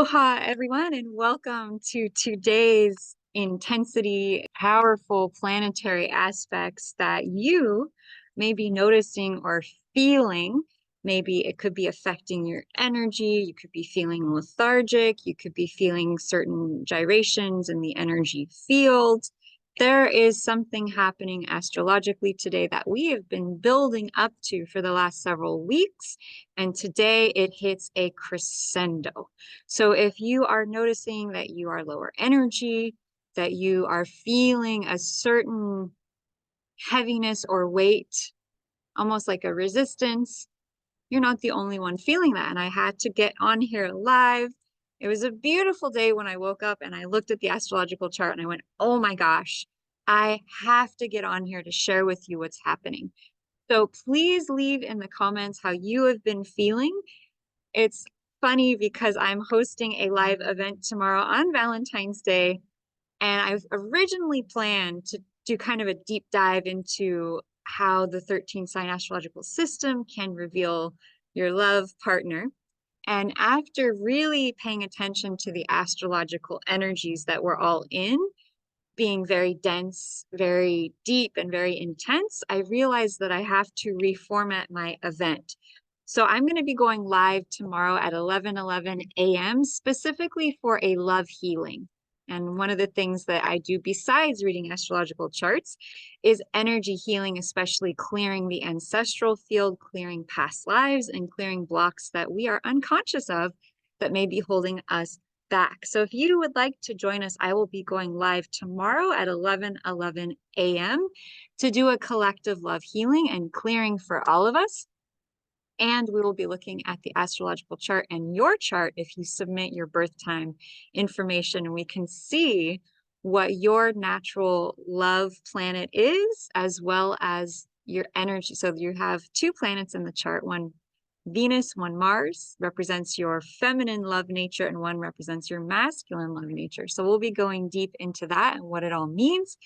Aloha, everyone, and welcome to today's intensity, powerful planetary aspects that you may be noticing or feeling. Maybe it could be affecting your energy. You could be feeling lethargic. You could be feeling certain gyrations in the energy field. There is something happening astrologically today that we have been building up to for the last several weeks, and today it hits a crescendo. So if you are noticing that you are lower energy, that you are feeling a certain heaviness or weight, almost like a resistance, you're not the only one feeling that. And I had to get on here live. It was a beautiful day when I woke up and I looked at the astrological chart and I went, oh my gosh, I have to get on here to share with you what's happening. So please leave in the comments how you have been feeling. It's funny because I'm hosting a live event tomorrow on Valentine's Day, and I've originally planned to do kind of a deep dive into how the 13 sign astrological system can reveal your love partner. And after really paying attention to the astrological energies that we're all in, being very dense, very deep, and very intense, I realized that I have to reformat my event. So I'm going to be going live tomorrow at 11:11 a.m. specifically for a love healing. And one of the things that I do besides reading astrological charts is energy healing, especially clearing the ancestral field, clearing past lives, and clearing blocks that we are unconscious of that may be holding us back. So if you would like to join us, I will be going live tomorrow at 11:11 a.m. to do a collective love healing and clearing for all of us. And we will be looking at the astrological chart and your chart if you submit your birth time information, and we can see what your natural love planet is, as well as your energy. So you have two planets in the chart, one Venus, one Mars, represents your feminine love nature, and one represents your masculine love nature. So we'll be going deep into that and what it all means.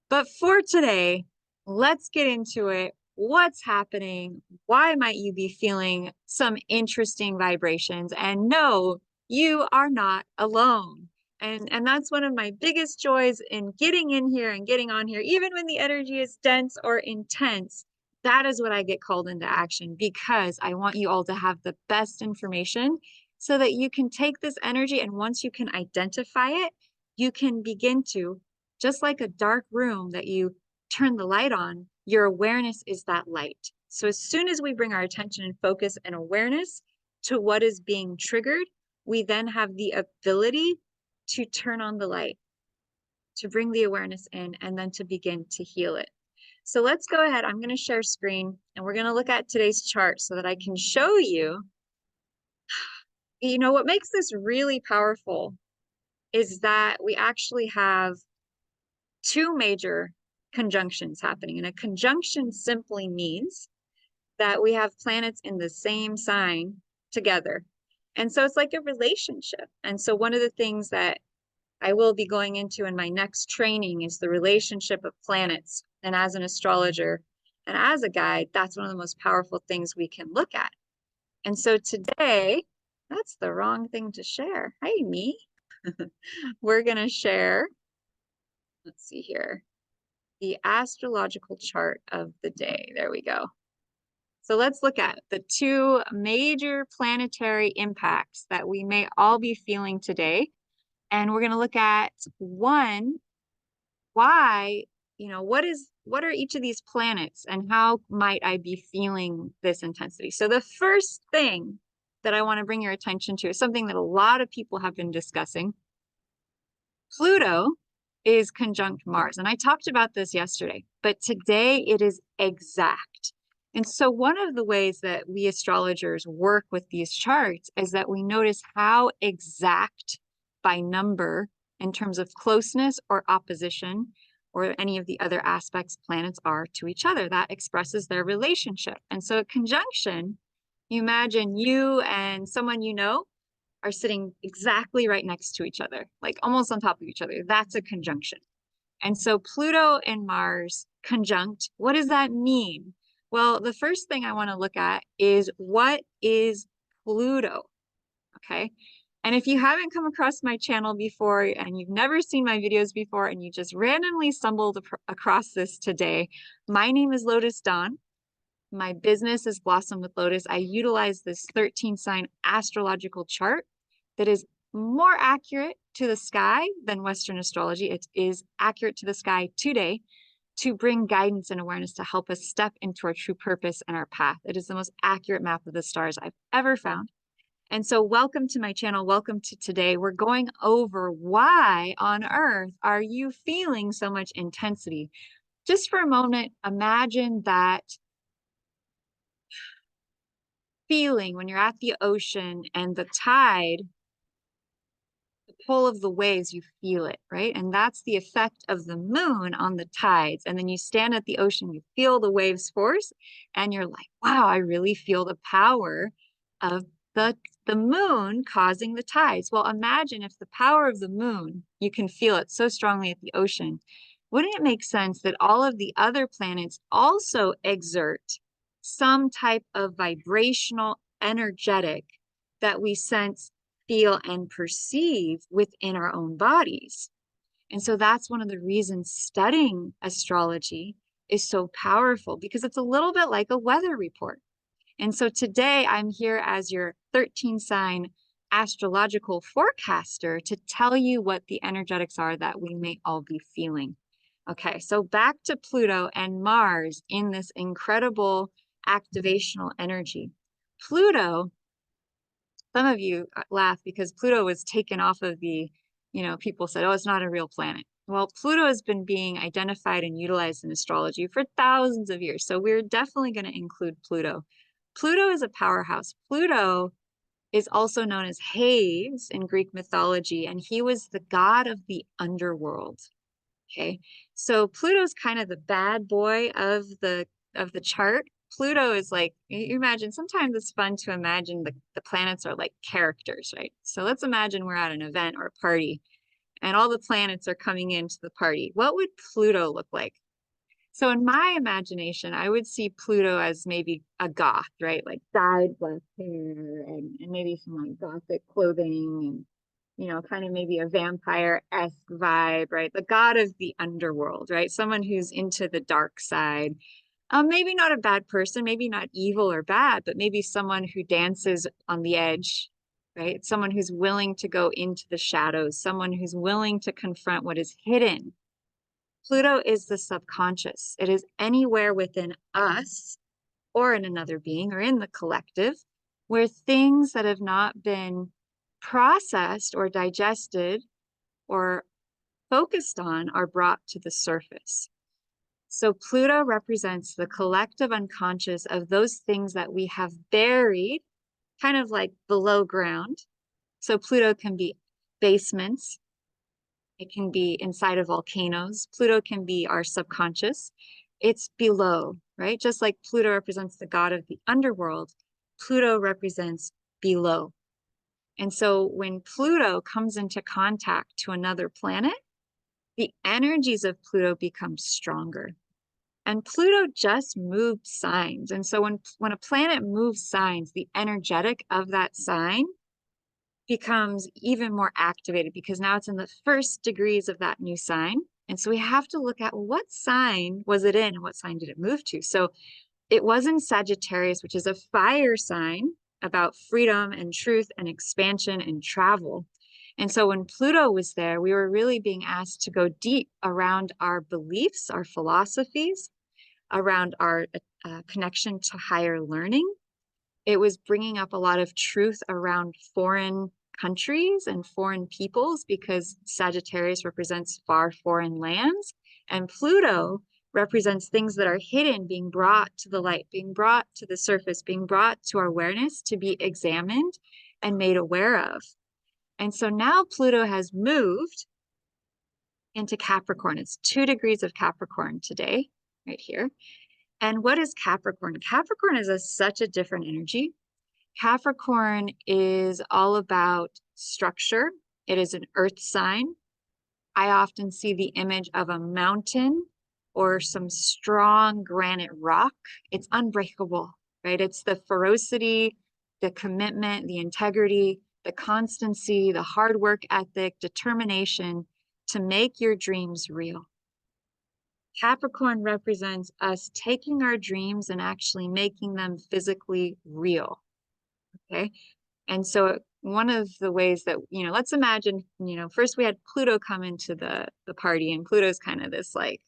But for today, let's get into it. What's happening? Why might you be feeling some interesting vibrations? And no, you are not alone. And that's one of my biggest joys in getting in here and getting on here, even when the energy is dense or intense. That is what I get called into action, because I want you all to have the best information so that you can take this energy, and once you can identify it, you can begin to, just like a dark room that you turn the light on, your awareness is that light. So as soon as we bring our attention and focus and awareness to what is being triggered, we then have the ability to turn on the light, to bring the awareness in, and then to begin to heal it. So let's go ahead. I'm going to share screen and we're going to look at today's chart so that I can show you, what makes this really powerful is that we actually have two major conjunctions happening. And a conjunction simply means that we have planets in the same sign together. And so it's like a relationship. And so one of the things that I will be going into in my next training is the relationship of planets. And as an astrologer and as a guide, that's one of the most powerful things we can look at. And so today, that's the wrong thing to share. Hi, me. We're going to share, let's see here, the astrological chart of the day. There we go. So let's look at the two major planetary impacts that we may all be feeling today. And we're going to look at one, why, what are each of these planets and how might I be feeling this intensity? So the first thing that I want to bring your attention to is something that a lot of people have been discussing. Pluto is conjunct Mars. And I talked about this yesterday, but today it is exact. And so one of the ways that we astrologers work with these charts is that we notice how exact by number in terms of closeness or opposition or any of the other aspects planets are to each other. That expresses their relationship. And so a conjunction, you imagine you and someone you know are sitting exactly right next to each other, like almost on top of each other. That's a conjunction. And so Pluto and Mars conjunct, what does that mean? Well, the first thing I want to look at is, what is Pluto? Okay. And if you haven't come across my channel before and you've never seen my videos before and you just randomly stumbled across this today, my name is Lotus Dawn. My business is Blossom with Lotus. I utilize this 13 sign astrological chart that is more accurate to the sky than Western astrology. It is accurate to the sky today to bring guidance and awareness to help us step into our true purpose and our path. It is the most accurate map of the stars I've ever found. And so welcome to my channel. Welcome to today. We're going over why on earth are you feeling so much intensity? Just for a moment, imagine that feeling when you're at the ocean and the tide, the pull of the waves, you feel it, right? And that's the effect of the moon on the tides. And then you stand at the ocean, you feel the waves force, and you're like, wow, I really feel the power of the moon causing the tides. Well, imagine if the power of the moon, you can feel it so strongly at the ocean. Wouldn't it make sense that all of the other planets also exert some type of vibrational energetic that we sense, feel, and perceive within our own bodies? And so that's one of the reasons studying astrology is so powerful, because it's a little bit like a weather report. And so today I'm here as your 13 sign astrological forecaster to tell you what the energetics are that we may all be feeling. Okay, so back to Pluto and Mars in this incredible activational energy. Pluto, some of you laugh because Pluto was taken off of people said, oh, it's not a real planet. Well, Pluto has been being identified and utilized in astrology for thousands of years. So we're definitely going to include Pluto. Pluto is a powerhouse. Pluto is also known as Hades in Greek mythology, and he was the god of the underworld. Okay, so Pluto's kind of the bad boy of the chart. Pluto is like, you imagine, sometimes it's fun to imagine the planets are like characters, right? So let's imagine we're at an event or a party and all the planets are coming into the party. What would Pluto look like? So in my imagination, I would see Pluto as maybe a goth, right? Like dyed black hair and maybe some like gothic clothing and, kind of maybe a vampire-esque vibe, right? The god of the underworld, right? Someone who's into the dark side. Maybe not a bad person, maybe not evil or bad, but maybe someone who dances on the edge, right? Someone who's willing to go into the shadows, someone who's willing to confront what is hidden. Pluto is the subconscious. It is anywhere within us or in another being or in the collective where things that have not been processed or digested or focused on are brought to the surface. So Pluto represents the collective unconscious of those things that we have buried, kind of like below ground. So Pluto can be basements. It can be inside of volcanoes. Pluto can be our subconscious. It's below, right? Just like Pluto represents the god of the underworld, Pluto represents below. And so when Pluto comes into contact to another planet, the energies of Pluto become stronger. And Pluto just moved signs. And so when a planet moves signs, the energetic of that sign becomes even more activated because now it's in the first degrees of that new sign. And so we have to look at what sign was it in and what sign did it move to? So it was in Sagittarius, which is a fire sign about freedom and truth and expansion and travel. And so when Pluto was there, we were really being asked to go deep around our beliefs, our philosophies, around our connection to higher learning. It was bringing up a lot of truth around foreign countries and foreign peoples because Sagittarius represents far foreign lands, and Pluto represents things that are hidden being brought to the light, being brought to the surface, being brought to our awareness to be examined and made aware of. And so now Pluto has moved into Capricorn. It's 2 degrees of Capricorn today, right here. And what is Capricorn? Capricorn is such a different energy. Capricorn is all about structure. It is an earth sign. I often see the image of a mountain or some strong granite rock. It's unbreakable, right? It's the ferocity, the commitment, the integrity, the constancy, the hard work ethic, determination to make your dreams real. Capricorn represents us taking our dreams and actually making them physically real. Okay. And so one of the ways that, let's imagine, first we had Pluto come into the party, and Pluto's kind of this like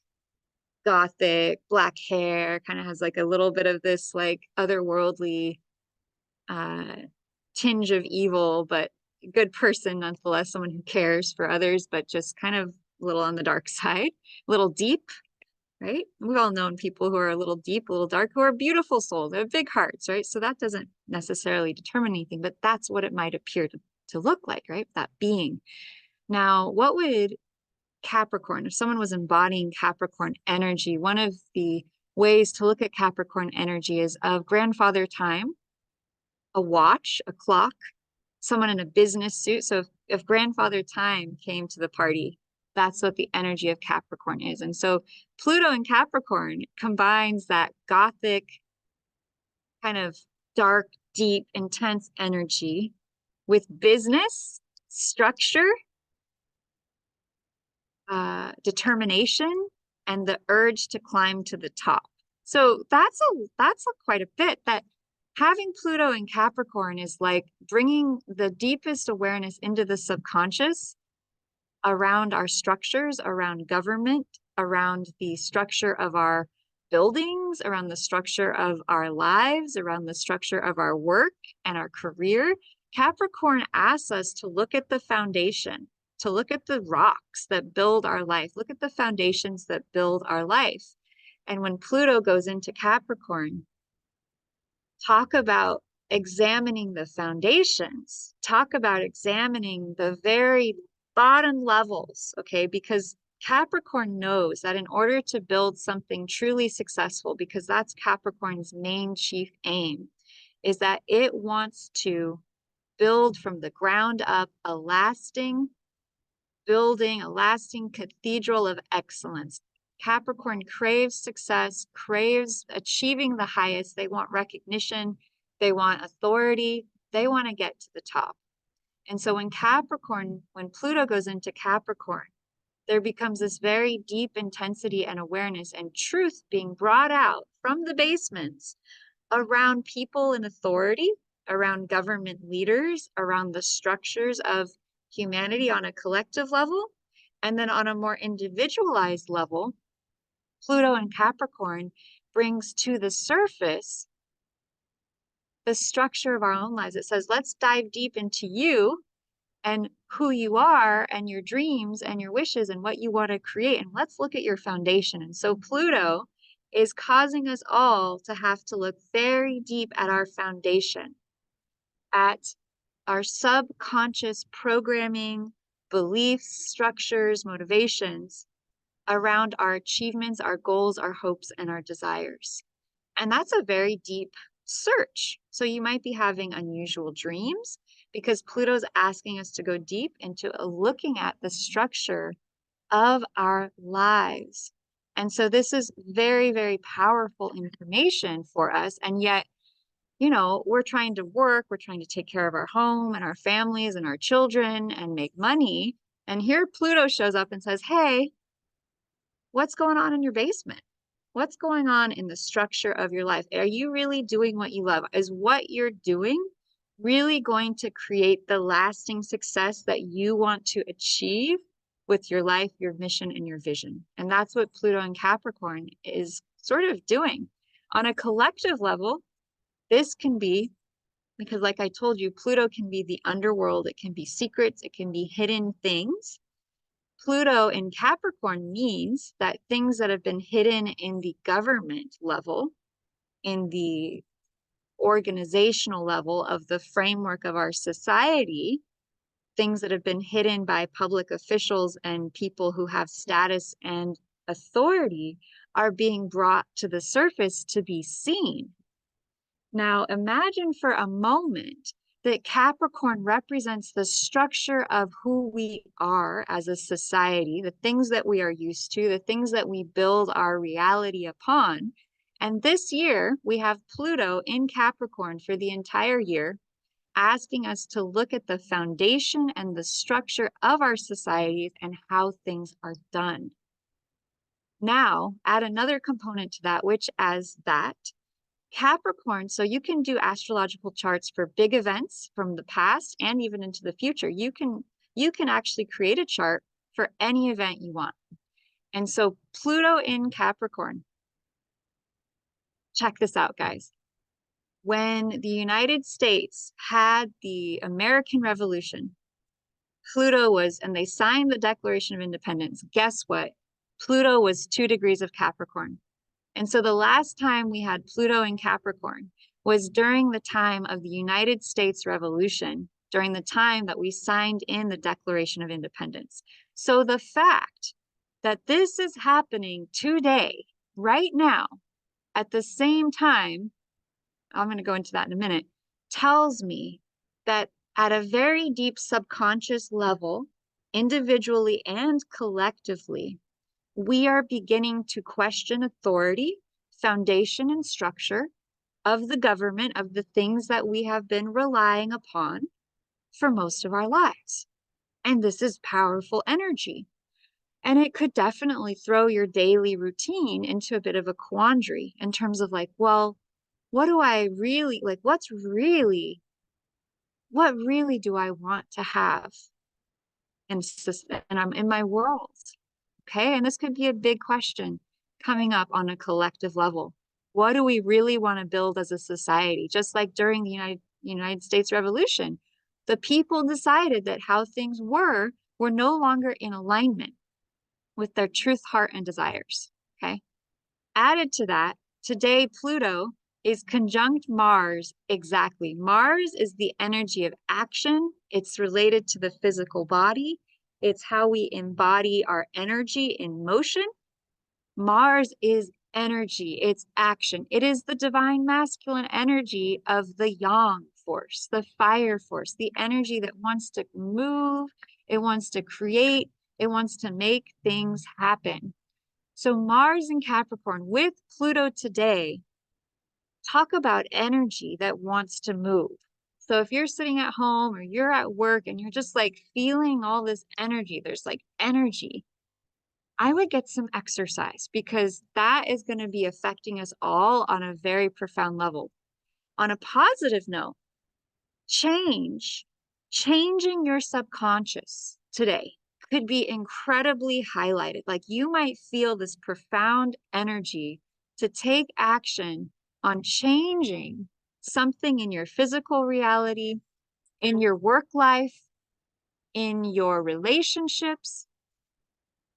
gothic, black hair, kind of has like a little bit of this like otherworldly uh tinge of evil, but a good person nonetheless, someone who cares for others, but just kind of a little on the dark side, a little deep, right? We've all known people who are a little deep, a little dark, who are beautiful souls. They have big hearts, right? So that doesn't necessarily determine anything, but that's what it might appear to look like, right? That being. Now, what would Capricorn, if someone was embodying Capricorn energy, one of the ways to look at Capricorn energy is of grandfather time, a watch, a clock, someone in a business suit. So if grandfather time came to the party, that's what the energy of Capricorn is. And so Pluto in Capricorn combines that gothic, kind of dark, deep, intense energy with business, structure, determination, and the urge to climb to the top. So that's quite a bit. That having Pluto in Capricorn is like bringing the deepest awareness into the subconscious around our structures, around government, around the structure of our buildings, around the structure of our lives, around the structure of our work and our career. Capricorn asks us to look at the foundation, to look at the rocks that build our life, look at the foundations that build our life. And when Pluto goes into Capricorn, talk about examining the foundations, talk about examining the very bottom levels, okay? Because Capricorn knows that in order to build something truly successful, because that's Capricorn's main chief aim, is that it wants to build from the ground up a lasting building, a lasting cathedral of excellence. Capricorn craves success, craves achieving the highest. They want recognition, they want authority, they want to get to the top. And so when Pluto goes into Capricorn, there becomes this very deep intensity and awareness and truth being brought out from the basements around people in authority, around government leaders, around the structures of humanity on a collective level. And then on a more individualized level, Pluto and Capricorn brings to the surface the structure of our own lives. It says, let's dive deep into you and who you are and your dreams and your wishes and what you want to create. And let's look at your foundation. And so Pluto is causing us all to have to look very deep at our foundation, at our subconscious programming, beliefs, structures, motivations around our achievements, our goals, our hopes, and our desires. And that's a very deep search. So you might be having unusual dreams because Pluto's asking us to go deep into looking at the structure of our lives. And so this is very, very powerful information for us. And yet, we're trying to work, we're trying to take care of our home and our families and our children and make money. And here Pluto shows up and says, hey, what's going on in your basement? What's going on in the structure of your life? Are you really doing what you love? Is what you're doing really going to create the lasting success that you want to achieve with your life, your mission, and your vision? And that's what Pluto and Capricorn is sort of doing. On a collective level, this can be, because like I told you, Pluto can be the underworld, it can be secrets, it can be hidden things. Pluto in Capricorn means that things that have been hidden in the government level, in the organizational level of the framework of our society, things that have been hidden by public officials and people who have status and authority, are being brought to the surface to be seen. Now, imagine for a moment that Capricorn represents the structure of who we are as a society, the things that we are used to, the things that we build our reality upon. And this year, we have Pluto in Capricorn for the entire year. asking us to look at the foundation and the structure of our societies and how things are done. Now, add another component to that, which as that Capricorn, so you can do astrological charts for big events from the past and even into the future. You can actually create a chart for any event you want. And so Pluto in Capricorn, check this out, guys. When the United States had the American Revolution, Pluto was, and they signed the Declaration of Independence. Guess what? Pluto was 2 degrees of Capricorn. And so the last time we had Pluto in Capricorn was during the time of the United States Revolution, during the time that we signed in the Declaration of Independence. So the fact that this is happening today, right now, at the same time, I'm going to go into that in a minute, tells me that at a very deep subconscious level, individually and collectively, we are beginning to question authority, foundation, and structure of the government, of the things that we have been relying upon for most of our lives. And this is powerful energy. And it could definitely throw your daily routine into a bit of a quandary in terms of like, well, what do I really like? What really do I want to have and I'm in my world? Okay. And this could be a big question coming up on a collective level. What do we really want to build as a society? Just like during the United States Revolution, the people decided that how things were no longer in alignment with their truth, heart, and desires. Okay. Added to that, today Pluto is conjunct Mars exactly. Mars is the energy of action. It's related to the physical body. It's how we embody our energy in motion. Mars is energy, it's action. It is the divine masculine energy of the yang force, the fire force, the energy that wants to move, it wants to create, it wants to make things happen. So Mars in Capricorn with Pluto today, talk about energy that wants to move. So if you're sitting at home or you're at work and you're just like feeling all this energy, there's like energy, I would get some exercise because that is going to be affecting us all on a very profound level. On a positive note, changing your subconscious today could be incredibly highlighted. Like you might feel this profound energy to take action on changing something in your physical reality, in your work life, in your relationships.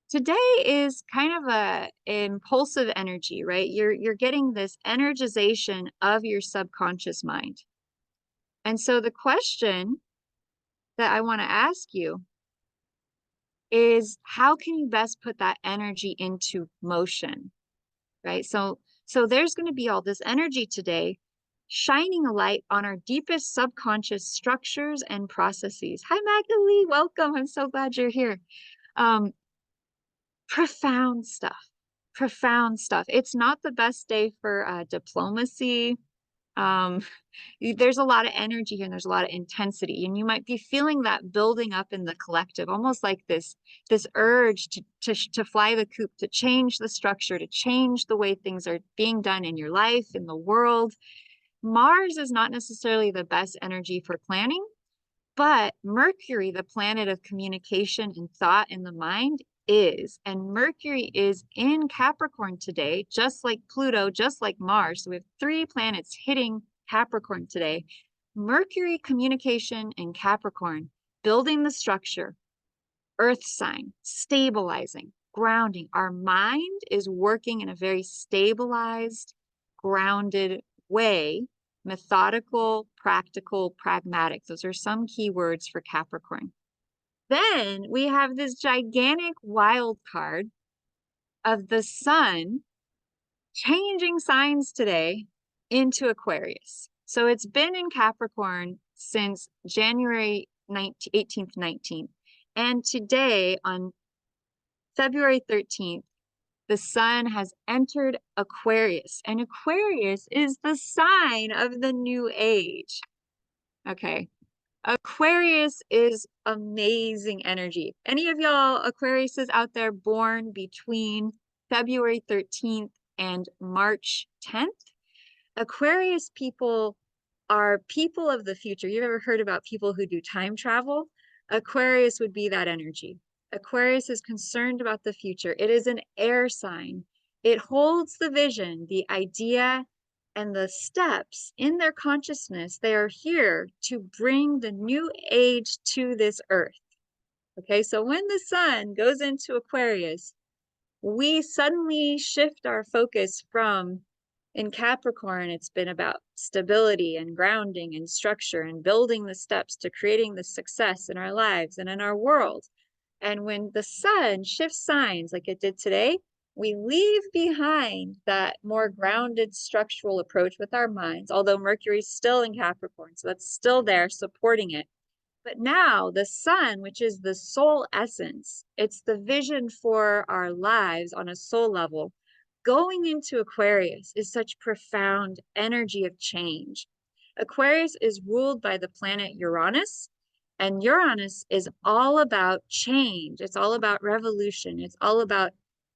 Today is kind of a impulsive energy, right? You're getting this energization of your subconscious mind. And so the question that I want to ask you is how can you best put that energy into motion, right? So there's going to be all this energy today shining a light on our deepest subconscious structures and processes. Hi, Magdalene, welcome. I'm so glad you're here. Profound stuff. Profound stuff. It's not the best day for diplomacy. There's a lot of energy here and there's a lot of intensity, and you might be feeling that building up in the collective, almost like this urge to fly the coop, to change the structure, to change the way things are being done in your life, in the world. Mars is not necessarily the best energy for planning, but Mercury, the planet of communication and thought in the mind, is. And Mercury is in Capricorn today, just like Pluto, just like Mars. So we have 3 planets hitting Capricorn today. Mercury, communication, and Capricorn, building the structure, earth sign, stabilizing, grounding. Our mind is working in a very stabilized, grounded way. Methodical, practical, pragmatic. Those are some key words for Capricorn. Then we have this gigantic wild card of the sun changing signs today into Aquarius. So it's been in Capricorn since January 18th, 19th. And today on February 13th, the sun has entered Aquarius, and Aquarius is the sign of the new age. Okay. Aquarius is amazing energy. Any of y'all Aquariuses out there born between February 13th and March 10th? Aquarius people are people of the future. You've ever heard about people who do time travel? Aquarius would be that energy. Aquarius is concerned about the future. It is an air sign. It holds the vision, the idea, and the steps in their consciousness. They are here to bring the new age to this earth. Okay, so when the sun goes into Aquarius, we suddenly shift our focus from in Capricorn, it's been about stability and grounding and structure and building the steps to creating the success in our lives and in our world. And when the sun shifts signs like it did today, we leave behind that more grounded structural approach with our minds, although Mercury's still in Capricorn, so that's still there supporting it. But now the sun, which is the soul essence, it's the vision for our lives on a soul level. Going into Aquarius is such profound energy of change. Aquarius is ruled by the planet Uranus, and Uranus is all about change. It's all about revolution. It's all about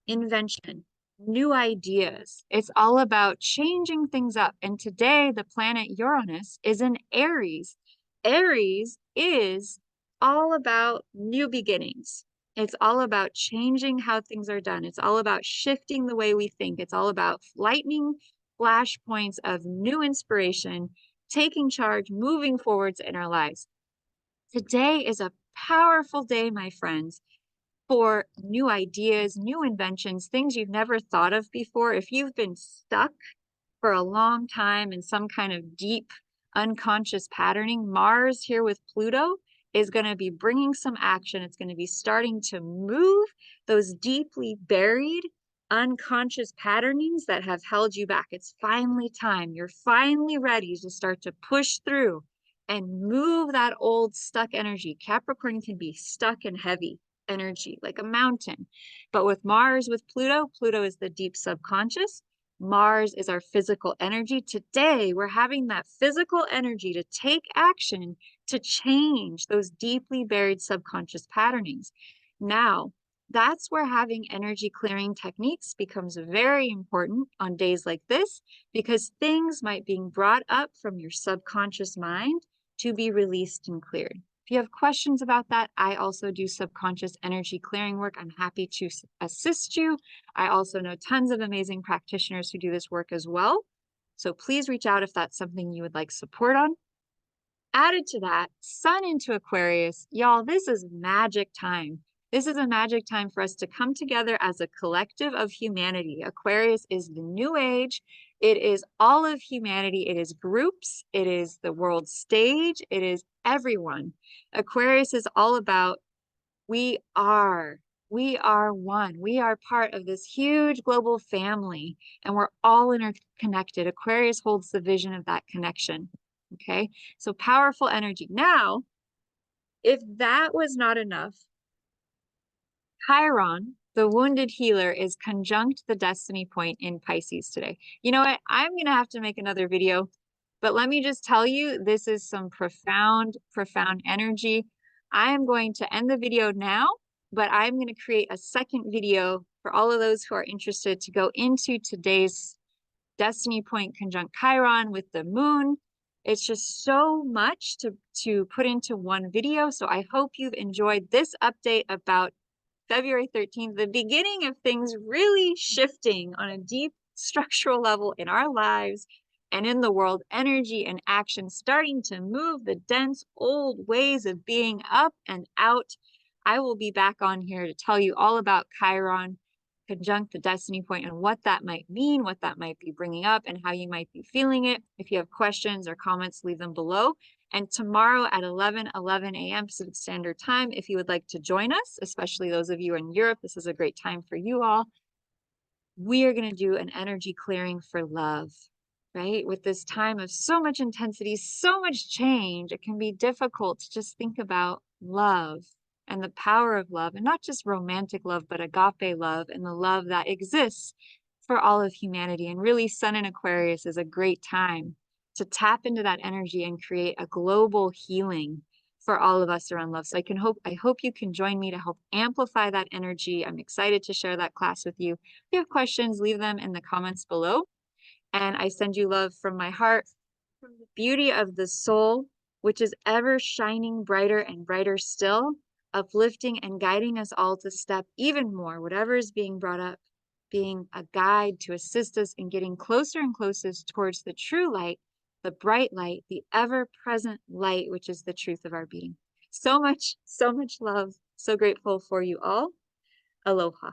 invention, new ideas. It's all about changing things up. And today, the planet Uranus is in Aries. Aries is all about new beginnings. It's all about changing how things are done. It's all about shifting the way we think. It's all about lightning flashpoints of new inspiration, taking charge, moving forwards in our lives. Today is a powerful day, my friends, for new ideas, new inventions, things you've never thought of before. If you've been stuck for a long time in some kind of deep unconscious patterning, Mars here with Pluto is going to be bringing some action. It's going to be starting to move those deeply buried unconscious patternings that have held you back. It's finally time. You're finally ready to start to push through and move that old stuck energy. Capricorn can be stuck and heavy energy, like a mountain. But with Mars, with Pluto, Pluto is the deep subconscious. Mars is our physical energy. Today, we're having that physical energy to take action to change those deeply buried subconscious patternings. Now, that's where having energy clearing techniques becomes very important on days like this, because things might be brought up from your subconscious mind to be released and cleared. If you have questions about that, I also do subconscious energy clearing work. I'm happy to assist you. I also know tons of amazing practitioners who do this work as well. So please reach out if that's something you would like support on. Added to that, Sun into Aquarius, y'all, this is magic time. This is a magic time for us to come together as a collective of humanity. Aquarius is the new age. It is all of humanity. It is groups. It is the world stage. It is everyone. Aquarius is all about we are. We are one. We are part of this huge global family, and we're all interconnected. Aquarius holds the vision of that connection. Okay, so powerful energy. Now, if that was not enough, Chiron, the wounded healer, is conjunct the destiny point in Pisces today. You know what? I'm going to have to make another video, but let me just tell you, this is some profound, profound energy. I am going to end the video now, but I'm going to create a second video for all of those who are interested to go into today's destiny point conjunct Chiron with the moon. It's just so much to put into one video. So I hope you've enjoyed this update about February 13th, the beginning of things really shifting on a deep structural level in our lives and in the world, energy and action starting to move the dense old ways of being up and out. I will be back on here to tell you all about Chiron conjunct the destiny point and what that might mean, what that might be bringing up, and how you might be feeling it. If you have questions or comments, leave them below. And tomorrow at 11 a.m. Pacific Standard Time, if you would like to join us, especially those of you in Europe, this is a great time for you all. We are going to do an energy clearing for love, right? With this time of so much intensity, so much change, it can be difficult to just think about love and the power of love, and not just romantic love, but agape love and the love that exists for all of humanity. And really, Sun in Aquarius is a great time to tap into that energy and create a global healing for all of us around love. So I hope you can join me to help amplify that energy. I'm excited to share that class with you. If you have questions, leave them in the comments below. And I send you love from my heart, from the beauty of the soul, which is ever shining brighter and brighter still, uplifting and guiding us all to step even more, whatever is being brought up, being a guide to assist us in getting closer and closer towards the true light, the bright light, the ever-present light, which is the truth of our being. So much love. So grateful for you all. Aloha.